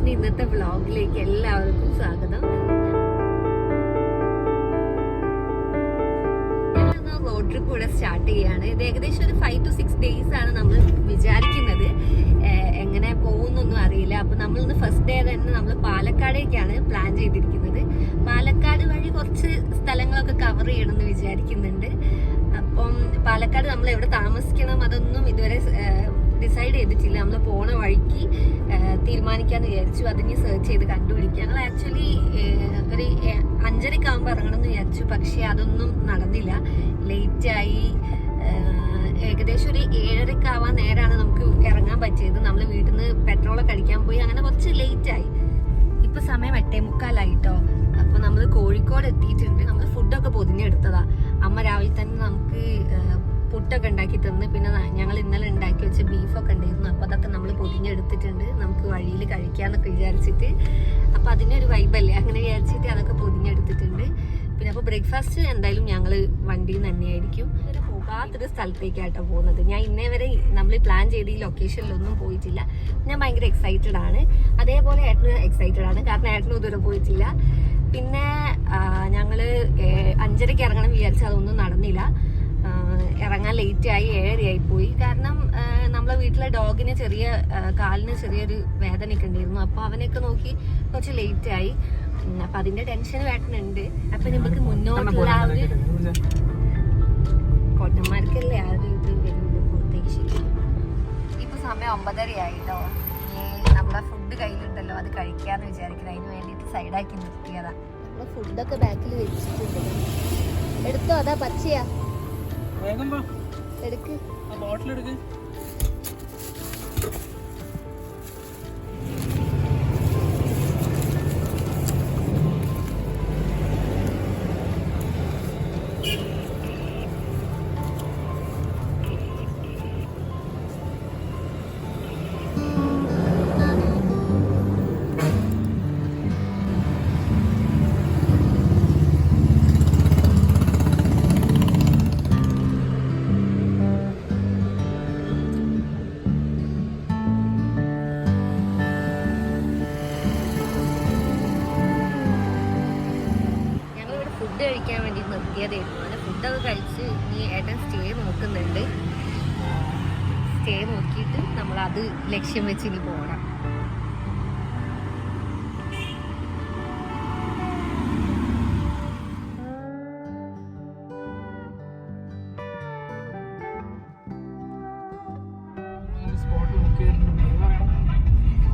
Vacation ഇന്നത്തെ വ്ളോഗിലേക്ക് എല്ലാവർക്കും സ്വാഗതം. ഞങ്ങളിന്ന് റോഡ് ട്രിപ്പ് ഇവിടെ സ്റ്റാർട്ട് ചെയ്യാണ്. ഇത് ഏകദേശം ഒരു 5 to 6 days ആണ് നമ്മൾ വിചാരിക്കുന്നത്. എങ്ങനെ പോകുന്നൊന്നും അറിയില്ല. അപ്പൊ നമ്മളിന്ന് ഫസ്റ്റ് ഡേ തന്നെ നമ്മൾ പാലക്കാടേക്കാണ് പ്ലാൻ ചെയ്തിരിക്കുന്നത്. പാലക്കാട് വഴി കുറച്ച് സ്ഥലങ്ങളൊക്കെ കവർ ചെയ്യണമെന്ന് വിചാരിക്കുന്നുണ്ട്. അപ്പം പാലക്കാട് നമ്മൾ എവിടെ താമസിക്കണം അതൊന്നും ഇതുവരെ ഡിസൈഡ് ചെയ്തിട്ടില്ല. നമ്മൾ പോണ വഴിക്ക് തീരുമാനിക്കാന്ന് വിചാരിച്ചു. അതിന് സെർച്ച് ചെയ്ത് കണ്ടുപിടിക്കുക. ഞങ്ങൾ ആക്ച്വലി ഒരു 5:30 ആകുമ്പോൾ ഇറങ്ങണം എന്ന് വിചാരിച്ചു. പക്ഷെ അതൊന്നും നടന്നില്ല, ലേറ്റായി. ഏകദേശം ഒരു 7:30 ആവാൻ നേരമാണ് നമുക്ക് ഇറങ്ങാൻ പറ്റിയത്. നമ്മൾ വീട്ടിൽ നിന്ന് പെട്രോളൊക്കെ അടിക്കാൻ പോയി. അങ്ങനെ കുറച്ച് ലേറ്റായി. ഇപ്പൊ സമയം 8:45. അപ്പൊ നമ്മൾ കോഴിക്കോട് എത്തിയിട്ടുണ്ട്. നമ്മൾ ഫുഡൊക്കെ പൊതിഞ്ഞെടുത്തതാ. അമ്മ രാവിലെ തന്നെ നമുക്ക് പുട്ടൊക്കെ ഉണ്ടാക്കി തന്ന്. പിന്നെ ഞങ്ങൾ ഇന്നലെ ഉണ്ടാക്കി വെച്ച ബീഫൊക്കെ ഉണ്ടായിരുന്നു. അപ്പൊ അതൊക്കെ നമ്മൾ പൊതിഞ്ഞെടുത്തിട്ടുണ്ട്. നമുക്ക് വഴിയിൽ കഴിക്കാന്നൊക്കെ വിചാരിച്ചിട്ട്. അപ്പൊ അതിനൊരു വൈബല്ലേ, അങ്ങനെ വിചാരിച്ചിട്ട് അതൊക്കെ പൊതിഞ്ഞെടുത്തിട്ടുണ്ട്. പിന്നെ അപ്പൊ ബ്രേക്ക്ഫാസ്റ്റ് എന്തായാലും ഞങ്ങള് വണ്ടിയിൽ നിന്ന് തന്നെയായിരിക്കും. പോകാത്തൊരു സ്ഥലത്തേക്കാട്ടോ പോകുന്നത്. ഞാൻ ഇന്നേ വരെ നമ്മൾ പ്ലാൻ ചെയ്ത് ഈ ലൊക്കേഷനിലൊന്നും പോയിട്ടില്ല. ഞാൻ ഭയങ്കര എക്സൈറ്റഡ് ആണ്. അതേപോലെ ഏട്ടന് എക്സൈറ്റഡ് ആണ്, കാരണം ഏട്ടനും ഇതുവരെ പോയിട്ടില്ല. പിന്നെ ഞങ്ങള് 5:30 ഇറങ്ങണം വിചാരിച്ചാൽ അതൊന്നും നടന്നില്ല. ഇറങ്ങാൻ ലേറ്റ് ആയി, 7:30 പോയി. കാരണം നമ്മളെ വീട്ടിലെ ഡോഗിന് കാലിന് ചെറിയൊരു വേദനയൊക്കെ ഉണ്ടായിരുന്നു. അപ്പൊ അവനെയൊക്കെ നോക്കി കുറച്ച് ലേറ്റ് ആയി. അപ്പൊ അതിന്റെ ടെൻഷൻ വേട്ടനുണ്ട്. അപ്പൊ നമുക്ക് മുന്നോട്ടുള്ള ആ ഒരു കോട്ടന്മാർക്കല്ലേ ആ ഒരു ഇത് വരുന്നത് പ്രതീക്ഷിക്കും. ഇപ്പൊ സമയം 9:30 ആയിട്ടോ. നമ്മളെ ഫുഡ് കയ്യിലുണ്ടല്ലോ, അത് കഴിക്കാന്ന് വിചാരിക്കുന്നത്. അതിന് വേണ്ടിട്ട് സൈഡാക്കി നിർത്തിയതാ. നമ്മളെ ഫുഡൊക്കെ ബാക്കിൽ വെച്ചിട്ടുണ്ട്. എടുത്തോ, അതാ പച്ചയാ. എടുക്ക്, ബോട്ടിൽ എടുക്ക്. കഴിക്കാൻ വേണ്ടി നിർത്തിയതായിരുന്നു. അങ്ങനെ ഫുഡൊക്കെ കഴിച്ച് ഇനി ഏട്ടൻ സ്റ്റേ നോക്കുന്നുണ്ട്. സ്റ്റേ നോക്കിയിട്ട് നമ്മൾ അത് ലക്ഷ്യം വെച്ച് ഇനി പോകണം.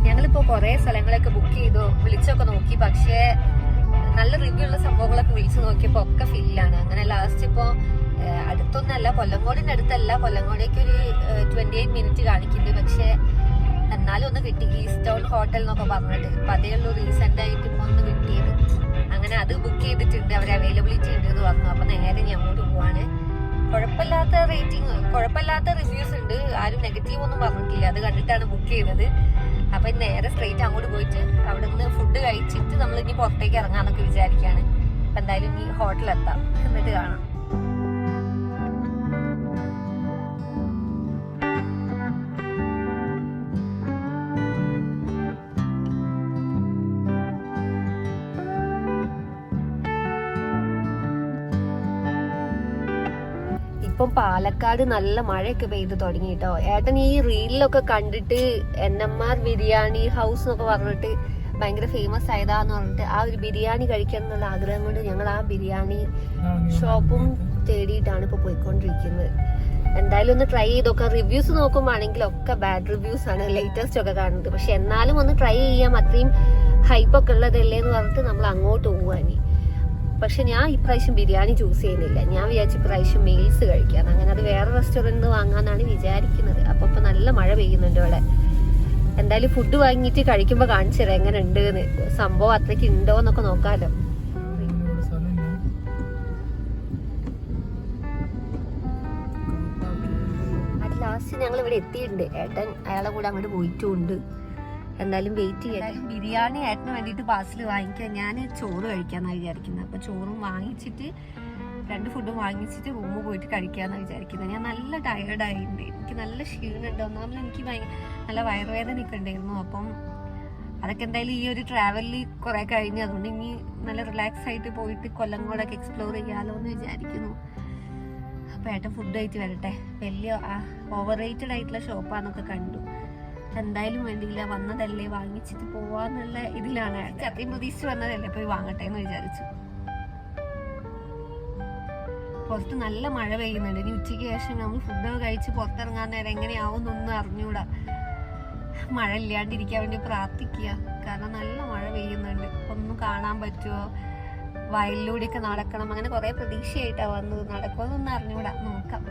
ഞങ്ങളിപ്പോ കൊറേ സ്ഥലങ്ങളൊക്കെ ബുക്ക് ചെയ്തു, വിളിച്ചൊക്കെ നോക്കി. പക്ഷേ നല്ല റിവ്യൂ ഉള്ള സംഭവങ്ങളൊക്കെ വിളിച്ചു നോക്കിയപ്പോ ഒക്കെ ഫില്ലാണ്. അങ്ങനെ ലാസ്റ്റ് ഇപ്പോ അടുത്തൊന്നല്ല, കൊല്ലങ്കോടിന്റെ അടുത്തല്ല, കൊല്ലങ്കോടേക്ക് ഒരു 28 മിനിറ്റ് കാണിക്കുന്നുണ്ട്. പക്ഷെ എന്നാലും ഒന്ന് കിട്ടി. ഈസ്റ്റ് ടൗൺ ഹോട്ടൽ എന്നൊക്കെ പറഞ്ഞിട്ട്. അപ്പൊ അതേയുള്ളൂ റീസെന്റ് ആയിട്ട് ഇപ്പൊ ഒന്ന് കിട്ടിയത്. അങ്ങനെ അത് ബുക്ക് ചെയ്തിട്ടുണ്ട്. അവർ അവൈലബിലിറ്റി ഉണ്ട് എന്ന് പറഞ്ഞു. അപ്പൊ നേരെ ഞാൻ അങ്ങോട്ട് പോവാണ്. കുഴപ്പമില്ലാത്ത റേറ്റിംഗ്, കുഴപ്പമില്ലാത്ത റിവ്യൂസ് ഉണ്ട്. ആരും നെഗറ്റീവ് ഒന്നും പറഞ്ഞിട്ടില്ല. അത് കണ്ടിട്ടാണ് ബുക്ക് ചെയ്തത്. അപ്പൊ നേരെ സ്ട്രേറ്റ് അങ്ങോട്ട് പോയിട്ട് അവിടെ നിന്ന് ഫുഡ് കഴിച്ചിട്ട് നമ്മൾ ഇനി പുറത്തേക്ക് ഇറങ്ങാന്നൊക്കെ വിചാരിക്കാണ്. അപ്പൊ എന്തായാലും ഇനി ഹോട്ടലെത്താം, എന്നിട്ട് കാണാം. ഇപ്പം പാലക്കാട് നല്ല മഴയൊക്കെ പെയ്ത് തുടങ്ങിട്ടോ. ഏട്ടൻ ഈ റീലിലൊക്കെ കണ്ടിട്ട് NMR ബിരിയാണി ഹൗസ് എന്നൊക്കെ പറഞ്ഞിട്ട് ഭയങ്കര ഫേമസ് ആയതാന്ന് പറഞ്ഞിട്ട് ആ ഒരു ബിരിയാണി കഴിക്കണം എന്നുള്ള ആഗ്രഹം കൊണ്ട് ഞങ്ങൾ ആ ബിരിയാണി ഷോപ്പും തേടിയിട്ടാണ് ഇപ്പൊ പോയിക്കൊണ്ടിരിക്കുന്നത്. എന്തായാലും ഒന്ന് ട്രൈ ചെയ്തൊക്കെ. റിവ്യൂസ് നോക്കുമ്പോഴാണെങ്കിൽ ഒക്കെ ബാഡ് റിവ്യൂസ് ആണ് ലേറ്റസ്റ്റ് ഒക്കെ കാണുന്നത്. പക്ഷെ എന്നാലും ഒന്ന് ട്രൈ ചെയ്യാം, അത്രയും ഹൈപ്പൊക്കെ ഉള്ളതല്ലേ എന്ന് പറഞ്ഞിട്ട് നമ്മൾ അങ്ങോട്ട് പോവാനി. പക്ഷെ ഞാൻ ഇപ്രാവശ്യം ബിരിയാണി ചൂസ് ചെയ്യുന്നില്ല. ഞാൻ വിചാരിച്ച ഇപ്രാവശ്യം മീൽസ് കഴിക്കാൻ. അങ്ങനെ അത് വേറെ റെസ്റ്റോറൻറ്റ് വാങ്ങാന്നാണ് വിചാരിക്കുന്നത്. അപ്പൊ ഇപ്പൊ നല്ല മഴ പെയ്യുന്നുണ്ട് ഇവിടെ. എന്തായാലും ഫുഡ് വാങ്ങിയിട്ട് കഴിക്കുമ്പോ കാണിച്ചു തരാം എങ്ങനെ ഉണ്ട് എന്ന്. സംഭവം അത്രയ്ക്ക് ഉണ്ടോ എന്നൊക്കെ നോക്കാലോ. അത് ലാസ്റ്റ് ഞങ്ങൾ ഇവിടെ എത്തിയിട്ടുണ്ട്. ഏട്ടൻ അയാളെ കൂടെ അങ്ങോട്ട് പോയിട്ടുമുണ്ട്. എന്തായാലും വെയിറ്റ് ചെയ്യാം. ബിരിയാണി ഏട്ടന് വേണ്ടിയിട്ട് പാർസൽ വാങ്ങിക്കാൻ. ഞാൻ ചോറ് കഴിക്കാന്നാണ് വിചാരിക്കുന്നത്. അപ്പൊ ചോറും വാങ്ങിച്ചിട്ട് 2 ഫുഡും വാങ്ങിച്ചിട്ട് റൂമിൽ പോയിട്ട് കഴിക്കാന്നാണ് വിചാരിക്കുന്നത്. ഞാൻ നല്ല ടയേർഡായിട്ടുണ്ട്. എനിക്ക് നല്ല ക്ഷീണമുണ്ട്. ഒന്നാമത് എനിക്ക് നല്ല വയറുവേദനയൊക്കെ ഉണ്ടായിരുന്നു. അപ്പം അതൊക്കെ എന്തായാലും ഈ ഒരു ട്രാവലിൽ കുറെ കഴിഞ്ഞ്, അതുകൊണ്ട് ഇനി നല്ല റിലാക്സ് ആയിട്ട് പോയിട്ട് കൊല്ലങ്കോടൊക്കെ എക്സ്പ്ലോർ ചെയ്യാലോ എന്ന് വിചാരിക്കുന്നു. അപ്പോൾ ഏട്ടൻ ഫുഡ് കഴിച്ച് വരട്ടെ. വലിയ ഓവർ റേറ്റഡ് ആയിട്ടുള്ള ഷോപ്പാന്നൊക്കെ കണ്ടു. എന്തായാലും വേണ്ടിയില്ല, വന്നതല്ലേ വാങ്ങിച്ചിട്ട് പോവാന്നുള്ള ഇതിലാണ്. അത്രയും പ്രതീക്ഷിച്ച് വന്നതല്ലേ, പോയി വാങ്ങട്ടെ എന്ന് വിചാരിച്ചു. പുറത്ത് നല്ല മഴ പെയ്യുന്നുണ്ട്. ഇനി ഉച്ചയ്ക്ക് ശേഷം നമ്മൾ ഫുഡൊക്കെ കഴിച്ച് പുറത്തിറങ്ങാൻ നേരം എങ്ങനെയാവുന്നൊന്നും അറിഞ്ഞൂടാ. മഴ ഇല്ലാണ്ടിരിക്കാൻ വേണ്ടി പ്രാർത്ഥിക്കുക, കാരണം നല്ല മഴ പെയ്യുന്നുണ്ട്. ഒന്നും കാണാൻ പറ്റുമോ, വയലിലൂടെയൊക്കെ നടക്കണം, അങ്ങനെ കുറെ പ്രതീക്ഷയായിട്ടാണ് വന്നത്. നടക്കുമെന്നൊന്നും അറിഞ്ഞൂടാ, നോക്കാം.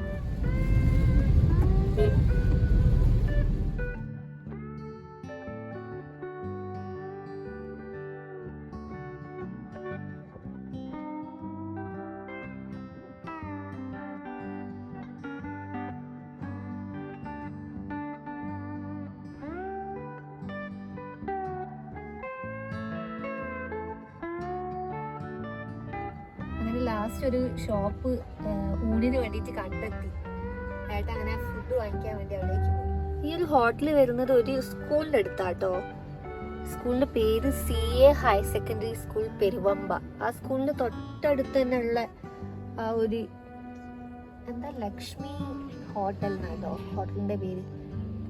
ലാസ്റ്റ് ഒരു ഷോപ്പ് ഊണിന് വേണ്ടിയിട്ട് കണ്ടെത്തി. ഏട്ടാ അങ്ങനെ ഫുഡ് വാങ്ങിക്കാൻ വേണ്ടി അവിടേക്ക് പോയി. ഈ ഒരു ഹോട്ടൽ വരുന്നത് ഒരു സ്കൂളിൻ്റെ അടുത്താട്ടോ. സ്കൂളിന്റെ പേര് CA higher secondary school Peruvemba. ആ സ്കൂളിന്റെ തൊട്ടടുത്ത് തന്നെ ഉള്ള ആ ഒരു എന്താ ലക്ഷ്മി ഹോട്ടൽ എന്നാട്ടോ ഹോട്ടലിന്റെ പേര്.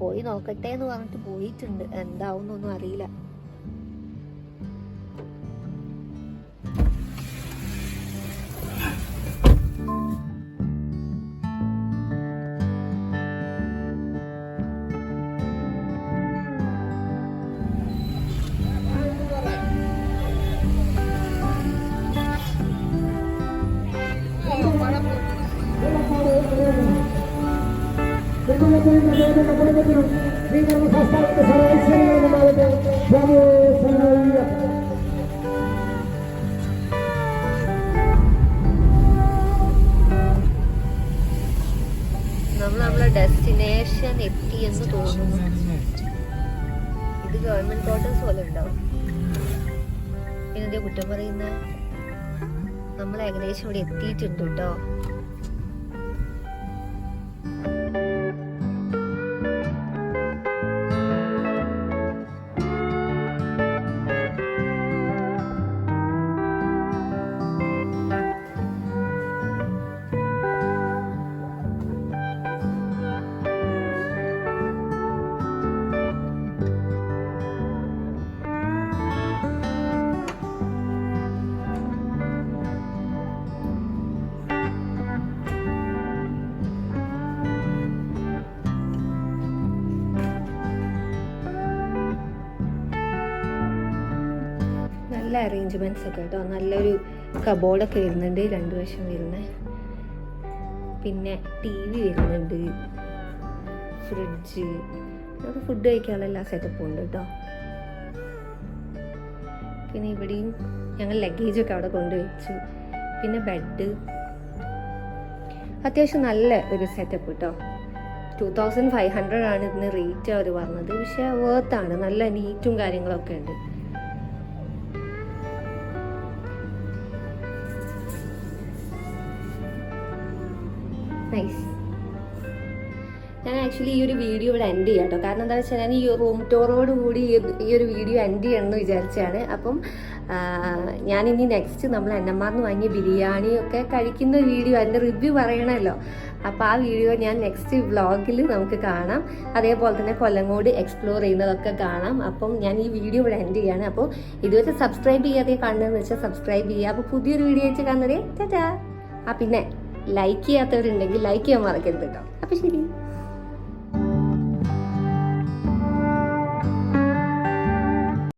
പോയി നോക്കട്ടെ എന്ന് പറഞ്ഞിട്ട് പോയിട്ടുണ്ട്, എന്താവുന്നൊന്നും അറിയില്ല. നമ്മളെ ഡെസ്റ്റിനേഷൻ എത്തി എന്ന് തോന്നുന്നു. ഇത് ഗവൺമെന്റ് ക്വാർട്ടേഴ്സ് പോലെ ഉണ്ടാവും. ഇതിന്റെ കുറ്റം പറയുന്ന നമ്മൾ ഏകദേശം ഇവിടെ എത്തിയിട്ടുണ്ട് കേട്ടോ. നല്ല അറേഞ്ച്മെന്റ്സ് ഒക്കെ കേട്ടോ. നല്ലൊരു കബോർഡൊക്കെ വരുന്നുണ്ട്, രണ്ടു വശം വരുന്നത്. പിന്നെ TV വരുന്നുണ്ട്, ഫ്രിഡ്ജ്, നമുക്ക് ഫുഡ് കഴിക്കാനുള്ള എല്ലാ സെറ്റപ്പും ഉണ്ട് കേട്ടോ. പിന്നെ ഇവിടെയും ഞങ്ങൾ ലഗേജൊക്കെ അവിടെ കൊണ്ടുവച്ചു. പിന്നെ ബെഡ്, അത്യാവശ്യം നല്ല ഒരു സെറ്റപ്പ് കേട്ടോ. 2500 ആണ് ഇതിന് റേറ്റ് അവർ പറഞ്ഞത്. പക്ഷെ വേർത്താണ്, നല്ല നീറ്റും കാര്യങ്ങളൊക്കെ ഉണ്ട്. നൈസ്. ഞാൻ ആക്ച്വലി ഈ ഒരു വീഡിയോ ഇവിടെ എൻഡ് ചെയ്യാം കേട്ടോ. കാരണം എന്താ വെച്ചാൽ ഞാൻ ഈ റൂം ടൂറോട് കൂടി ഈ ഒരു വീഡിയോ എൻഡ് ചെയ്യണമെന്ന് വിചാരിച്ചാണ്. അപ്പം ഞാനിനി നെക്സ്റ്റ് നമ്മൾ എന്നമാർന്ന് വാങ്ങിയ ബിരിയാണിയൊക്കെ കഴിക്കുന്ന വീഡിയോ, അതിൻ്റെ റിവ്യൂ പറയണമല്ലോ. അപ്പോൾ ആ വീഡിയോ ഞാൻ നെക്സ്റ്റ് വ്ളോഗിൽ നമുക്ക് കാണാം. അതേപോലെ തന്നെ കൊല്ലങ്കോട് എക്സ്പ്ലോർ ചെയ്യുന്നതൊക്കെ കാണാം. അപ്പം ഞാൻ ഈ വീഡിയോ ഇവിടെ എൻഡ് ചെയ്യാണ്. അപ്പോൾ ഇതുവരെ സബ്സ്ക്രൈബ് ചെയ്യാതെ കാണുന്നതെന്ന് വെച്ചാൽ സബ്സ്ക്രൈബ് ചെയ്യുക. അപ്പോൾ പുതിയൊരു വീഡിയോ വെച്ച് കാണുന്നത് ടാറ്റാ. പിന്നെ ലൈക്ക് ചെയ്യാത്തവരുണ്ടെങ്കിൽ ലൈക്ക് ചെയ്യാൻ മറക്കരുത് കേട്ടോ. അപ്പോൾ ശരി.